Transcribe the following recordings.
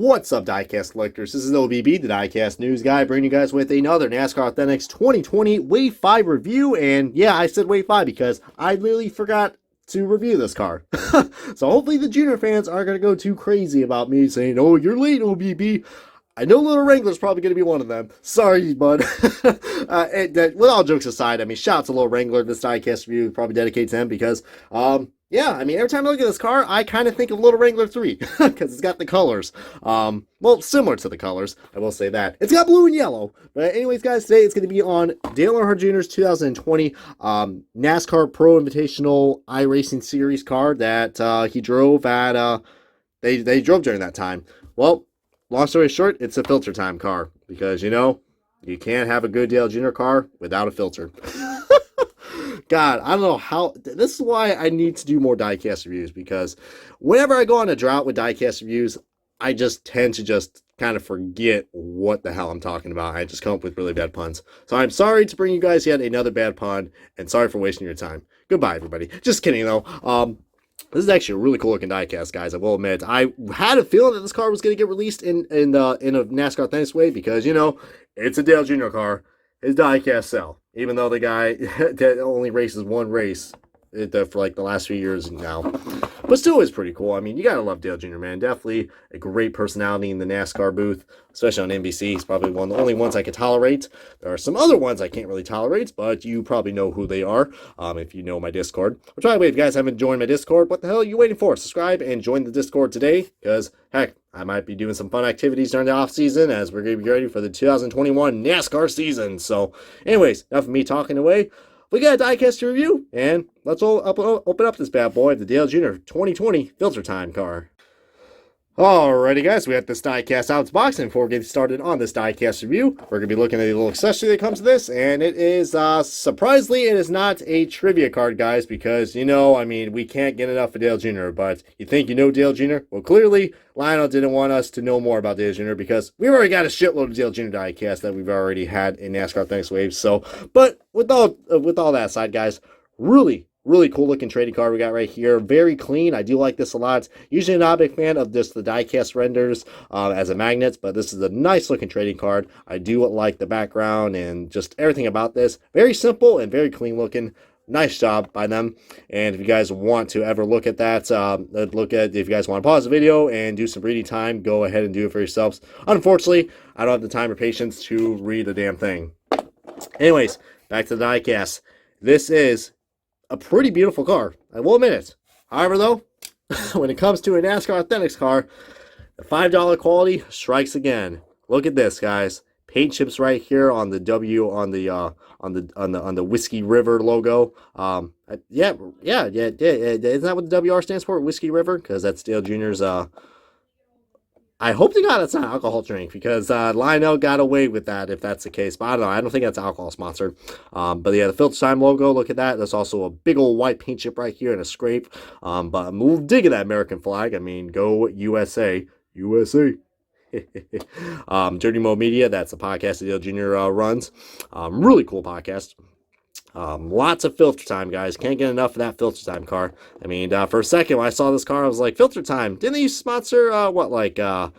What's up, diecast collectors? This is OBB, the diecast news guy, bringing you guys with another NASCAR Authentics 2020 Wave 5 review. And yeah, I said Wave 5 because I literally forgot to review this car. So hopefully the junior fans aren't going to go too crazy about me saying, oh, you're late, OBB. I know Little Wrangler's probably going to be one of them. Sorry, bud. With all jokes aside, I mean, shout out to Little Wrangler. This diecast review is probably dedicated to him because, yeah, I mean, every time I look at this car, I kind of think of Little Wrangler 3 because it's got the colors. Well, similar to the colors, I will say that. It's got blue and yellow. But anyways, guys, today it's going to be on Dale Earnhardt Jr.'s 2020 NASCAR Pro Invitational iRacing Series car that he drove at, they drove during that time. Well, long story short, it's a filter time car because, you know, you can't have a good Dale Jr. car without a filter. God, I don't know how. This is why I need to do more diecast reviews, because whenever I go on a drought with diecast reviews, I just tend to just kind of forget what the hell I'm talking about. I just come up with really bad puns. So I'm sorry to bring you guys yet another bad pun, and sorry for wasting your time. Goodbye, everybody. Just kidding, though. This is actually a really cool looking diecast, guys. I will admit. I had a feeling that this car was going to get released in a NASCAR Authentics way because, you know, it's a Dale Jr. car. His diecast sell. Even though the guy that only races one race for like the last few years now. But still is pretty cool. I mean, you gotta love Dale Jr., man. Definitely a great personality in the NASCAR booth, especially on NBC. He's probably one of the only ones I could tolerate. There are some other ones I can't really tolerate, but you probably know who they are if you know my Discord. Which, by the way, if you guys haven't joined my Discord, what the hell are you waiting for? Subscribe and join the Discord today, because, heck, I might be doing some fun activities during the off-season as we're going to be ready for the 2021 NASCAR season. So, anyways, enough of me talking away. We got a diecast to review, and let's all open up this bad boy, the Dale Jr. 2020 Filter Time car. Alrighty, guys, we got this diecast out of the box, and before we get started on this diecast review, we're going to be looking at a little accessory that comes with this, and it is, surprisingly, it is not a trivia card, guys, because, you know, I mean, we can't get enough of Dale Jr., but you think you know Dale Jr.? Well, clearly, Lionel didn't want us to know more about Dale Jr. because we've already got a shitload of Dale Jr. diecast that we've already had in NASCAR Authentics Waves, so, but with all that aside, guys, really cool looking trading card we got right here. Very clean. I do like this a lot. Usually not a big fan of just the diecast renders as a magnet, but this is a nice looking trading card. I do like the background and just everything about this. Very simple and very clean looking. Nice job by them. And if you guys want to ever look at that, if you guys want to pause the video and do some reading time, go ahead and do it for yourselves. Unfortunately, I don't have the time or patience to read the damn thing. Anyways, back to the diecast. This is a pretty beautiful car, I will admit it. However, though, when it comes to a NASCAR Authentics car, the $5 quality strikes again. Look at this, guys. Paint chips right here on the W on the Whiskey River logo. Yeah. Isn't that what the WR stands for? Whiskey River, because that's Dale Jr.'s. I hope to God that's not an alcohol drink, because Lionel got away with that if that's the case. But I don't know. I don't think that's alcohol sponsored. But yeah, the Filter Time logo, look at that. There's also a big old white paint chip right here and a scrape. But I'm digging that American flag. I mean, go USA. USA. Dirty Mo Media, that's a podcast that Dale Jr. Runs. Really cool podcast. Lots of Filter Time, guys. Can't get enough of that Filter Time car. I mean, for a second when I saw this car, I was like, Filter Time. Didn't they used to sponsor, Ryan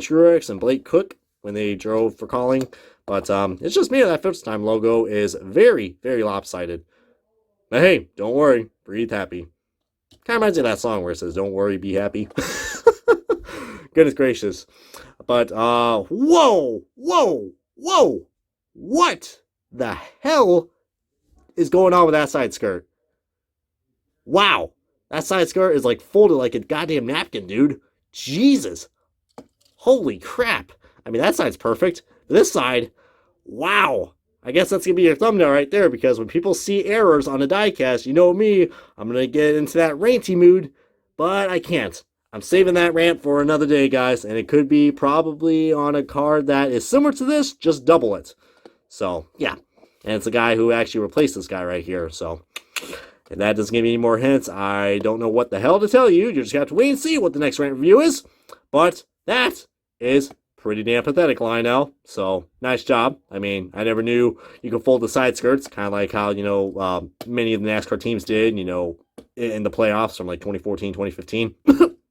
Truex and Blake Cook when they drove for calling? But it's just me. That Filter Time logo is very, very lopsided. But hey, don't worry. Breathe happy. Kind of reminds me of that song where it says, don't worry, be happy. Goodness gracious. But, whoa! What the hell is going on with that side skirt? Wow, that side skirt is like folded like a goddamn napkin, dude. Jesus, holy crap. I mean, that side's perfect. This side, wow. I guess that's gonna be your thumbnail right there, because when people see errors on a diecast, you know me, I'm gonna get into that ranty mood, but I can't. I'm saving that rant for another day, guys, and it could be probably on a card that is similar to this, just double it. So, yeah. And it's a guy who actually replaced this guy right here. So, if that doesn't give me any more hints, I don't know what the hell to tell you. You just have to wait and see what the next rant review is. But that is pretty damn pathetic, Lionel. So, nice job. I mean, I never knew you could fold the side skirts, kind of like how, you know, many of the NASCAR teams did, you know, in the playoffs from like 2014, 2015.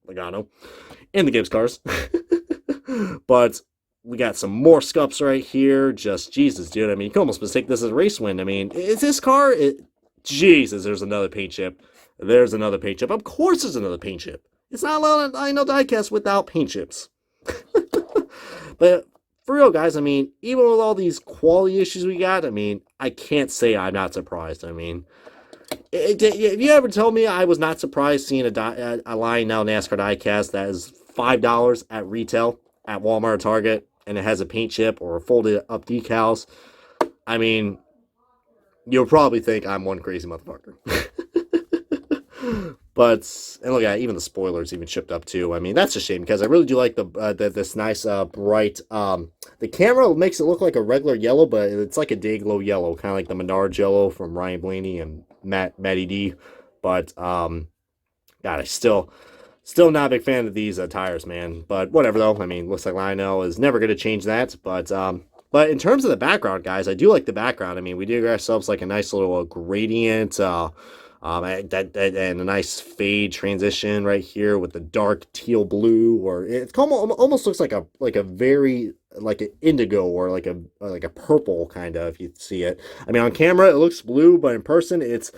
Logano. And the Gibbs cars. But we got some more scups right here. Just Jesus, dude. I mean, you can almost mistake this as a race win. I mean, is this car? Jesus, there's another paint chip. There's another paint chip. Of course, there's another paint chip. It's not allowed. I know diecast without paint chips. But for real, guys, I mean, even with all these quality issues we got, I mean, I can't say I'm not surprised. I mean, if you ever told me I was not surprised seeing a Lionel NASCAR diecast that is $5 at retail at Walmart or Target, and it has a paint chip or folded up decals, I mean, you'll probably think I'm one crazy motherfucker. But, and look at it, even the spoilers even shipped up too. I mean, that's a shame because I really do like this nice bright, the camera makes it look like a regular yellow, but it's like a Day-Glo yellow, kind of like the Menards yellow from Ryan Blaney and Matty D. But, God, I still not a big fan of these tires, man. But whatever though. I mean, looks like Lionel is never going to change that. But in terms of the background, guys, I do like the background. I mean, we did ourselves like a nice little gradient, and a nice fade transition right here with the dark teal blue, or it almost looks like a very like an indigo or like a purple kind of, if you see it. I mean, on camera it looks blue, but in person it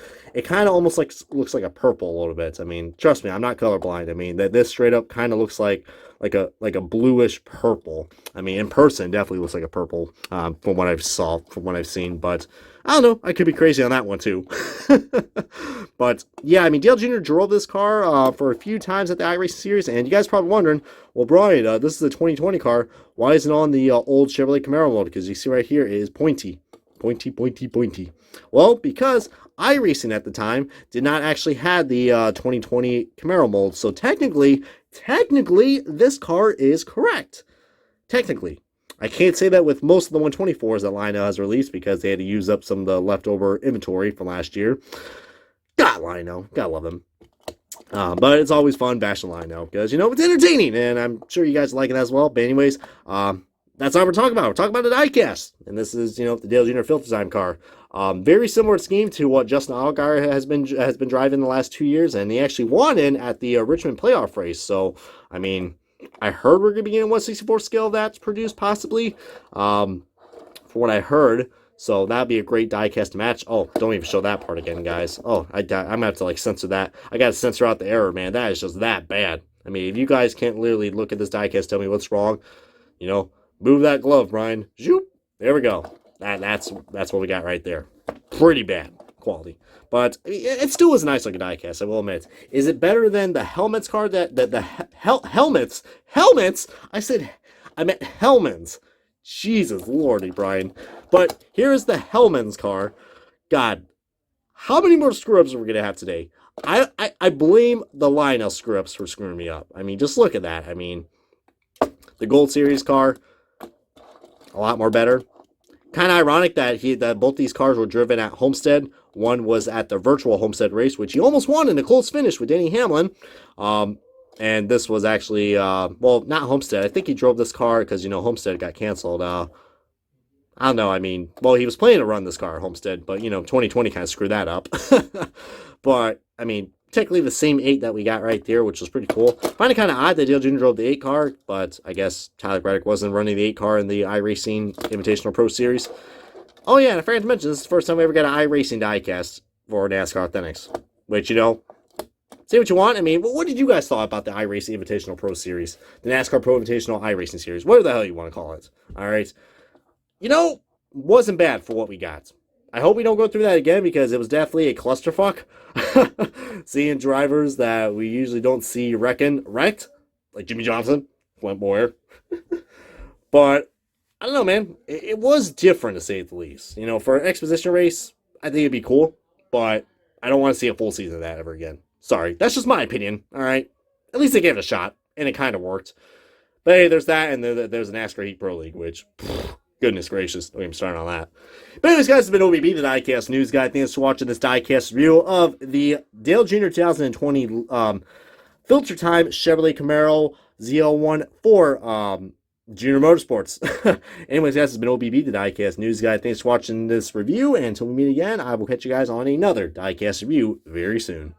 kind of almost looks like a purple a little bit. I mean, trust me, I'm not colorblind. I mean, this straight up kind of looks like a bluish purple. I mean, in person it definitely looks like a purple, from what I've seen, but I don't know, I could be crazy on that one too. But yeah, I mean, Dale Jr. drove this car for a few times at the iRacing series, and you guys are probably wondering, well, Brian, this is a 2020 car, why isn't it on the old Chevrolet Camaro mode? Because you see right here it is pointy. Well, because iRacing at the time did not actually have the 2020 Camaro mold, so technically this car is correct. Technically. I can't say that with most of the 124s that Lionel has released because they had to use up some of the leftover inventory from last year. God, Lionel. Gotta love him. But it's always fun bashing Lionel because, you know, it's entertaining, and I'm sure you guys like it as well. But anyways, that's all we're talking about. We're talking about a diecast, and this is, you know, the Dale Jr. Filter Time car. Very similar scheme to what Justin Allgaier has been driving the last 2 years, and he actually won in at the Richmond playoff race. So, I mean, I heard we're going to be getting 1/64 scale that's produced, possibly, from what I heard. So that'd be a great diecast match. Oh, don't even show that part again, guys. Oh, I'm going to have to, like, censor that. I got to censor out the error, man. That is just that bad. I mean, if you guys can't literally look at this diecast, tell me what's wrong, you know, move that glove, Brian. Zoop. There we go. That's what we got right there. Pretty bad quality. But it still is a nice looking diecast, I will admit. Is it better than the Helmets card? Helmets? I meant Hellman's. Jesus Lordy, Brian. But here's the Hellman's car. God, how many more screw-ups are we going to have today? I blame the Lionel screw-ups for screwing me up. I mean, just look at that. I mean, the Gold Series car, a lot more better. Kind of ironic that both these cars were driven at Homestead. One was at the virtual Homestead race, which he almost won in a close finish with Denny Hamlin. And this was actually, well, not Homestead. I think he drove this car because, you know, Homestead got canceled. I don't know. I mean, well, he was planning to run this car at Homestead, but, you know, 2020 kind of screwed that up. But, I mean, technically the same 8 that we got right there, which was pretty cool. Find it kind of odd that Dale Jr. drove the 8 car, but I guess Tyler Reddick wasn't running the 8 car in the iRacing Invitational Pro Series. Oh, yeah, and I forgot to mention, this is the first time we ever got an iRacing diecast for NASCAR Authentics, which, you know, say what you want. I mean, what did you guys thought about the iRacing Invitational Pro Series? The NASCAR Pro Invitational iRacing Series, whatever the hell you want to call it. All right. You know, wasn't bad for what we got. I hope we don't go through that again because it was definitely a clusterfuck. Seeing drivers that we usually don't see wrecked, like Jimmy Johnson, Flint Boyer. But, I don't know, man. It was different, to say the least. You know, for an exposition race, I think it'd be cool. But I don't want to see a full season of that ever again. Sorry. That's just my opinion, all right? At least they gave it a shot, and it kind of worked. But hey, there's that, and there's an NASCAR Heat Pro League, which... goodness gracious, don't even start on that. But anyways, guys, it's been OBB, the Diecast News Guy. Thanks for watching this Diecast review of the Dale Jr. 2020 Filter Time Chevrolet Camaro ZL1 for Junior Motorsports. Anyways, guys, it's been OBB, the Diecast News Guy. Thanks for watching this review, and until we meet again, I will catch you guys on another Diecast review very soon.